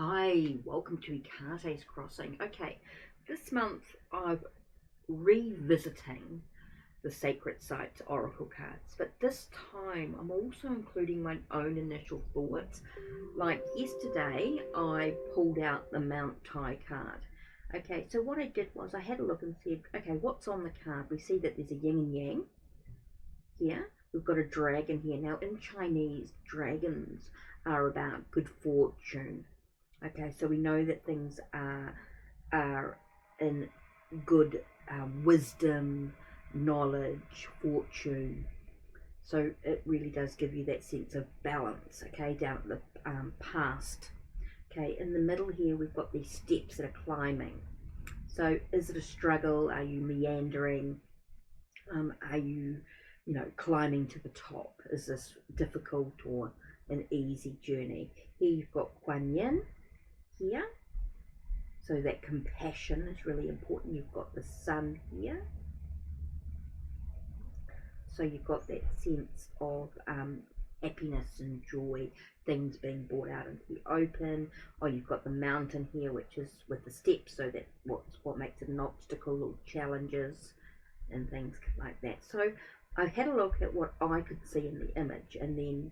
Hi, welcome to HeKate's Crossing. Okay, this month I'm revisiting the Sacred Sites Oracle cards, but this time I'm also including my own initial thoughts. Like yesterday, I pulled out the Mount Tai card. Okay, so what I did was I had a look and said, okay, what's on the card? We see that there's a yin and yang here. We've got a dragon here. Now, in Chinese, dragons are about good fortune. Okay, so we know that things are in good wisdom, knowledge, fortune. So it really does give you that sense of balance, okay, down at the past. Okay, in the middle here, we've got these steps that are climbing. So is it a struggle? Are you meandering? Are you, climbing to the top? Is this difficult or an easy journey? Here you've got Kuan Yin here, so that compassion is really important. You've got the sun here, so you've got that sense of happiness and joy, things being brought out into the open. Oh, you've got the mountain here, which is with the steps, so that what makes it an obstacle or challenges and things like that. So I had a look at what I could see in the image, and then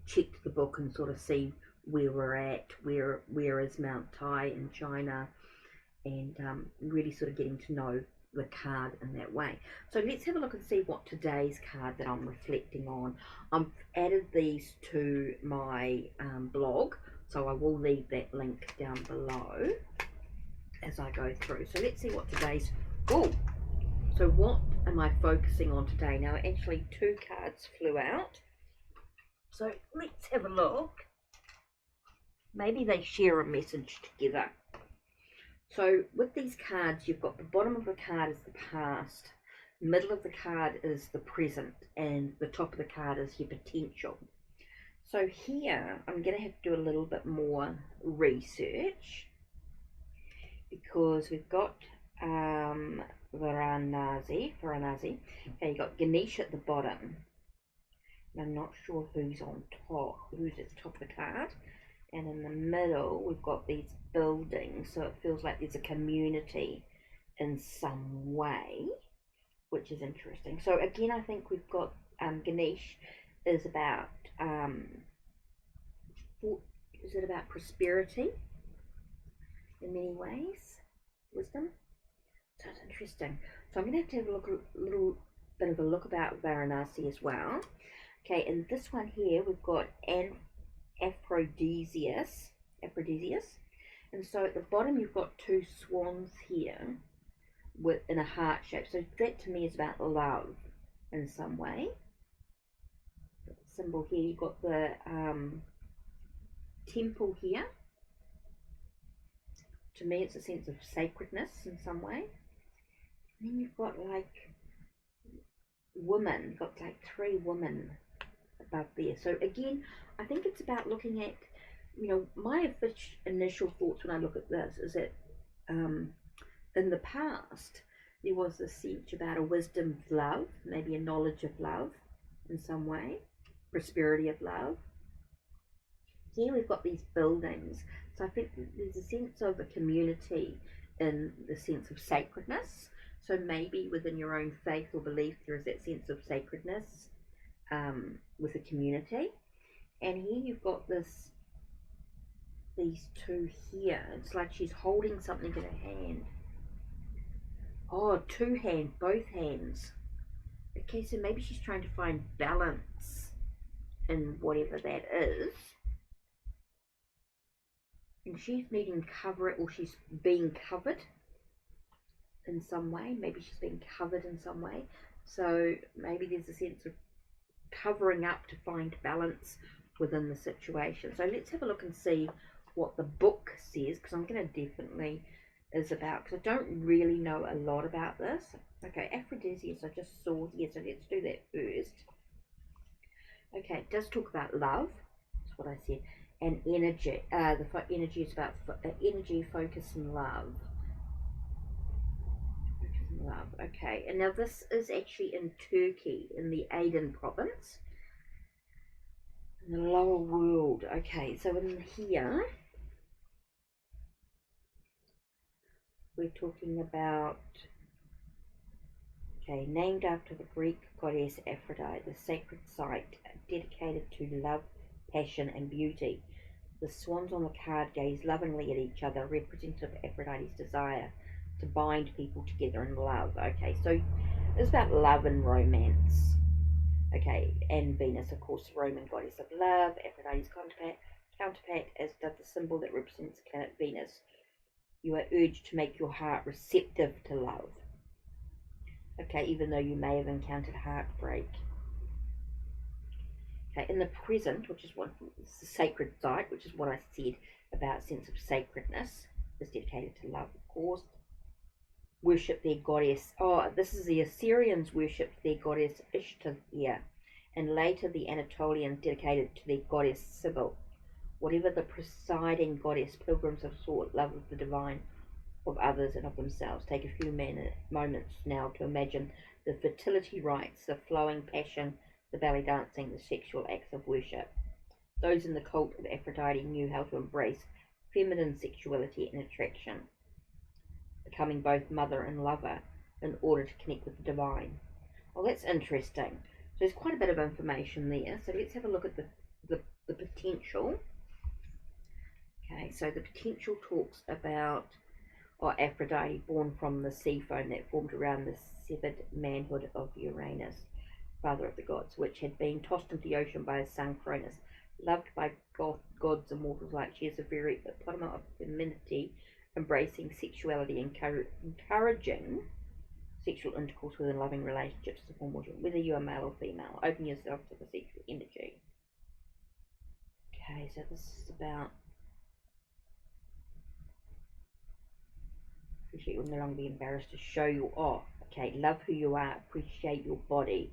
checked the book and sort of see where we're at, where is Mount Tai in China, and really sort of getting to know the card in that way. So let's have a look and see what today's card that I'm reflecting on. I've added these to my blog, so I will leave that link down below as I go through. So let's see what today's, so what am I focusing on today? Now actually two cards flew out, so let's have a look. Maybe they share a message together. So with these cards, you've got the bottom of the card is the past, middle of the card is the present, and the top of the card is your potential. So here, I'm going to have to do a little bit more research, because we've got Varanasi. Okay, you've got Ganesh at the bottom. I'm not sure who's on top, who's at the top of the card. And in the middle, we've got these buildings, so it feels like there's a community in some way, which is interesting. So again, I think we've got Ganesh is about prosperity in many ways, wisdom. So it's interesting. So I'm going to have a little bit of a look about Varanasi as well. Okay, in this one here, we've got Aphrodisias, and so at the bottom you've got two swans here in a heart shape. So that to me is about love in some way. The symbol here, you've got the temple here. To me, it's a sense of sacredness in some way. And then you've got like women. You've got like three women above there. So again, I think it's about looking at, my initial thoughts when I look at this is that in the past there was this sense about a wisdom of love, maybe a knowledge of love in some way, prosperity of love. Here we've got these buildings, so I think there's a sense of a community in the sense of sacredness. So maybe within your own faith or belief there is that sense of sacredness with a community. And here you've got these two here. It's like she's holding something in her hand. Oh, two hands, both hands. Okay, so maybe she's trying to find balance in whatever that is. And she's needing cover, or she's being covered in some way. Maybe she's being covered in some way. So maybe there's a sense of covering up to find balance within the situation. So let's have a look and see what the book says, because I'm going to definitely is about, because I don't really know a lot about this. Okay, Aphrodisias I just saw here, so let's do that first. Okay, it does talk about love, that's what I said, and energy. The energy is about energy, focus, and love. Love. Okay, and now this is actually in Turkey, in the Aydin province. The lower world. Okay, so in here we're talking about, okay, named after the Greek goddess Aphrodite, the sacred site dedicated to love, passion, and beauty. The swans on the card gaze lovingly at each other, representative of Aphrodite's desire to bind people together in love. Okay, so it's about love and romance. Okay, and Venus, of course, the Roman goddess of love, Aphrodite's counterpart, as does the symbol that represents the planet Venus. You are urged to make your heart receptive to love. Okay, even though you may have encountered heartbreak. Okay, in the present, which is what it's the sacred site, which is what I said about sense of sacredness, is dedicated to love, of course. Worship their goddess. Oh, this is the Assyrians worshipped their goddess Ishtar here, and later the Anatolians dedicated to their goddess Sibyl. Whatever the presiding goddess, pilgrims have sought love of the divine, of others, and of themselves. Take a few moments now to imagine the fertility rites, the flowing passion, the belly dancing, the sexual acts of worship. Those in the cult of Aphrodite knew how to embrace feminine sexuality and attraction, becoming both mother and lover in order to connect with the divine. Well, that's interesting. So there's quite a bit of information there. So let's have a look at the potential. Okay, so the potential talks about Aphrodite, born from the sea foam that formed around the severed manhood of Uranus, father of the gods, which had been tossed into the ocean by his son Cronus. Loved by gods and mortals alike, she is a very epitome of femininity, embracing sexuality, encouraging sexual intercourse within loving relationships, whether you are male or female. Open yourself to the sexual energy. Okay, so this is about appreciate you will no longer be embarrassed to show you off. Okay, love who you are, appreciate your body,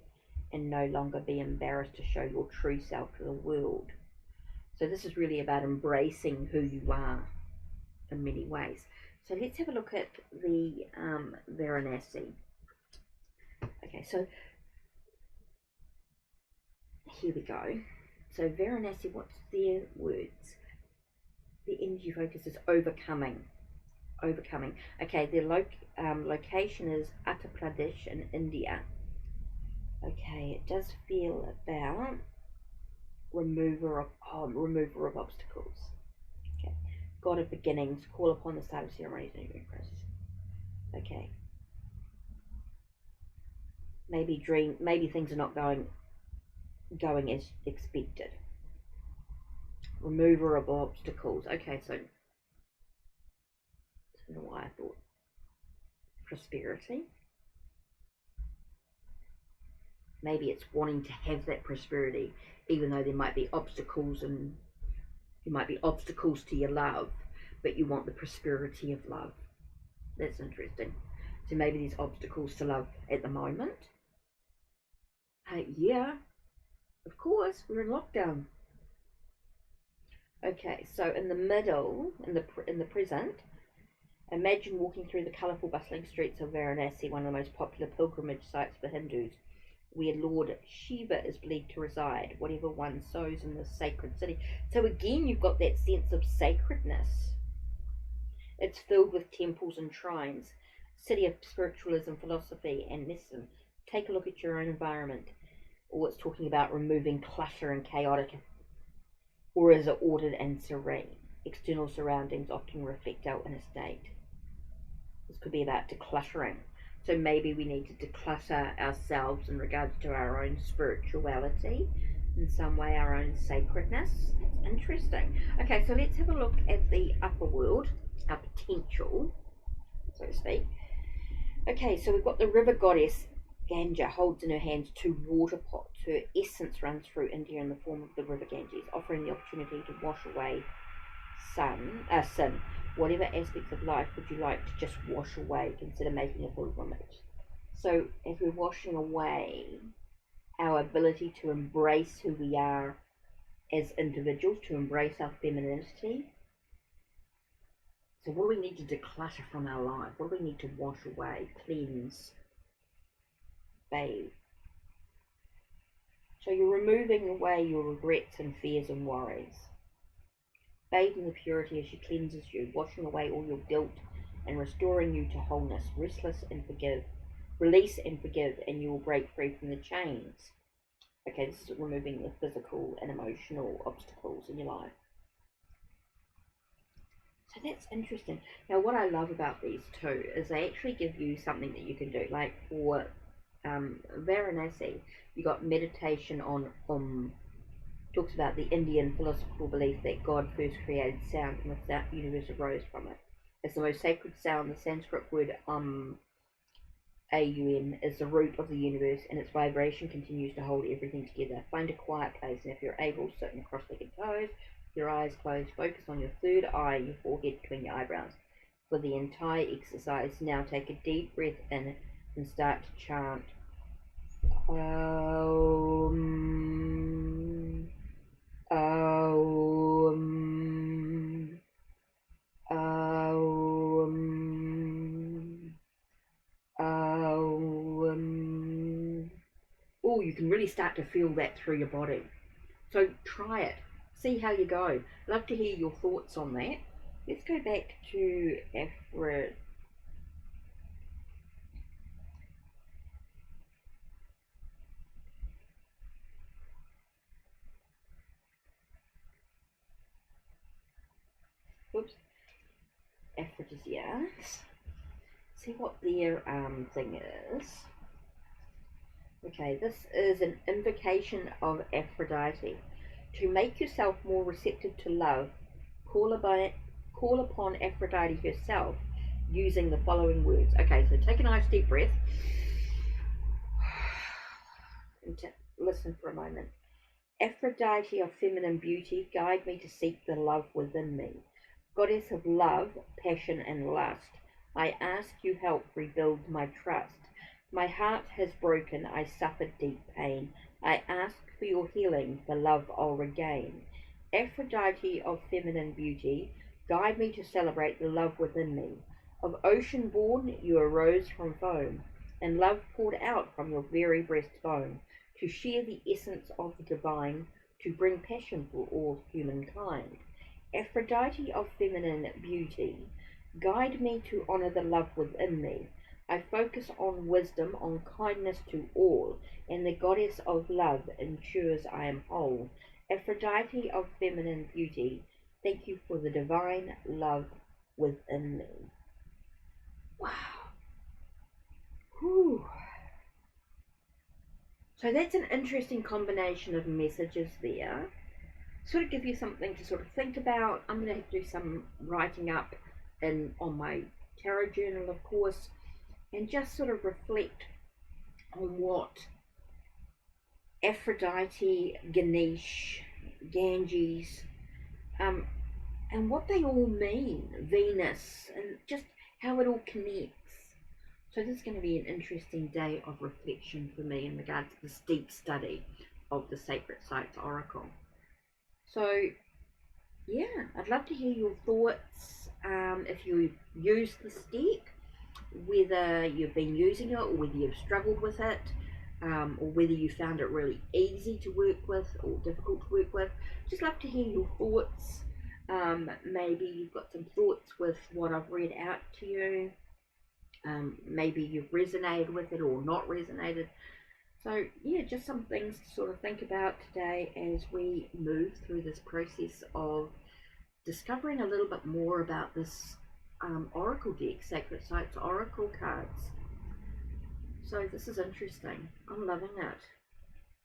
and no longer be embarrassed to show your true self to the world. So this is really about embracing who you are in many ways. So let's have a look at the Varanasi. Okay, so here we go. So Varanasi, what's their words? The energy focus is overcoming. Okay, their location is Uttar Pradesh in India. Okay, it does feel about remover of obstacles. Okay, God of beginnings, call upon the start of ceremonies and new process. Okay, maybe things are not going as expected. Remover of obstacles. Okay, so I don't know why I thought prosperity. Maybe it's wanting to have that prosperity, even though there might be obstacles, and there might be obstacles to your love, but you want the prosperity of love. That's interesting. So maybe there's obstacles to love at the moment. Yeah, of course, we're in lockdown. Okay, so in the middle, in the present, imagine walking through the colourful, bustling streets of Varanasi, one of the most popular pilgrimage sites for Hindus, where Lord Shiva is believed to reside, whatever one sows in this sacred city. So again, you've got that sense of sacredness. It's filled with temples and shrines, city of spiritualism, philosophy, and mysticism. Take a look at your own environment. Or it's talking about removing clutter and chaotic, or is it ordered and serene? External surroundings often reflect our inner state. This could be about decluttering. So maybe we need to declutter ourselves in regards to our own spirituality, in some way our own sacredness. It's interesting. Okay, so let's have a look at the upper world, our potential, so to speak. Okay, so we've got the river goddess Ganga holds in her hands 2 water pots. Her essence runs through India in the form of the river Ganges, offering the opportunity to wash away sin. Whatever aspects of life would you like to just wash away? Consider making a pilgrimage. So as we're washing away our ability to embrace who we are as individuals, to embrace our femininity, so what do we need to declutter from our life? What do we need to wash away, cleanse, bathe? So you're removing away your regrets and fears and worries. Bathe in the purity as she cleanses you, washing away all your guilt and restoring you to wholeness. Release and forgive, and you will break free from the chains. Okay, this is removing the physical and emotional obstacles in your life. So that's interesting. Now, what I love about these two is they actually give you something that you can do. Like for Varanasi, you got meditation on talks about the Indian philosophical belief that God first created sound and the universe arose from it. It's the most sacred sound. The Sanskrit word Aum is the root of the universe, and its vibration continues to hold everything together. Find a quiet place, and if you're able, sit in cross-legged toes, your eyes closed, focus on your third eye, your forehead between your eyebrows. For the entire exercise, now take a deep breath in and start to chant Aum, Aum, Aum, Aum. Oh, you can really start to feel that through your body. So try it. See how you go. Love to hear your thoughts on that. Let's go back to Aphrodite. Aphrodisiacs. See what their thing is. Okay, this is an invocation of Aphrodite. To make yourself more receptive to love, call upon Aphrodite herself using the following words. Okay, so take a nice deep breath and listen for a moment. Aphrodite of feminine beauty, guide me to seek the love within me. Goddess of love, passion and lust, I ask you help rebuild my trust. My heart has broken, I suffered deep pain. I ask for your healing, the love I'll regain. Aphrodite of feminine beauty, guide me to celebrate the love within me. Of ocean born, you arose from foam, and love poured out from your very breastbone, to share the essence of the divine, to bring passion for all humankind. Aphrodite of feminine beauty, guide me to honor the love within me. I focus on wisdom, on kindness to all, and the goddess of love ensures I am whole. Aphrodite of feminine beauty, thank you for the divine love within me. Wow. Whew. So that's an interesting combination of messages there. Sort of give you something to sort of think about. I'm going to do some writing up on my tarot journal, of course, and just sort of reflect on what Aphrodite, Ganesh, Ganges, and what they all mean, Venus, and just how it all connects. So this is going to be an interesting day of reflection for me in regards to this deep study of the Sacred Sites Oracle. So yeah, I'd love to hear your thoughts, if you use this deck, whether you've been using it or whether you've struggled with it, or whether you found it really easy to work with or difficult to work with. Just love to hear your thoughts. Maybe you've got some thoughts with what I've read out to you. Maybe you've resonated with it or not resonated. So yeah, just some things to sort of think about today as we move through this process of discovering a little bit more about this Oracle deck, Sacred Sites Oracle cards. So this is interesting. I'm loving it.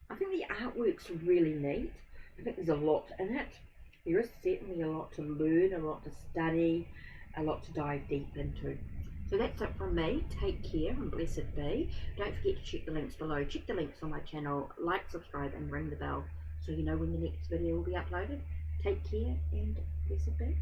I think the artwork's really neat. I think there's a lot in it. There is certainly a lot to learn, a lot to study, a lot to dive deep into. So that's it from me. Take care and blessed be. Don't forget to check the links below. Check the links on my channel. Like, subscribe and ring the bell so you know when the next video will be uploaded. Take care and blessed be.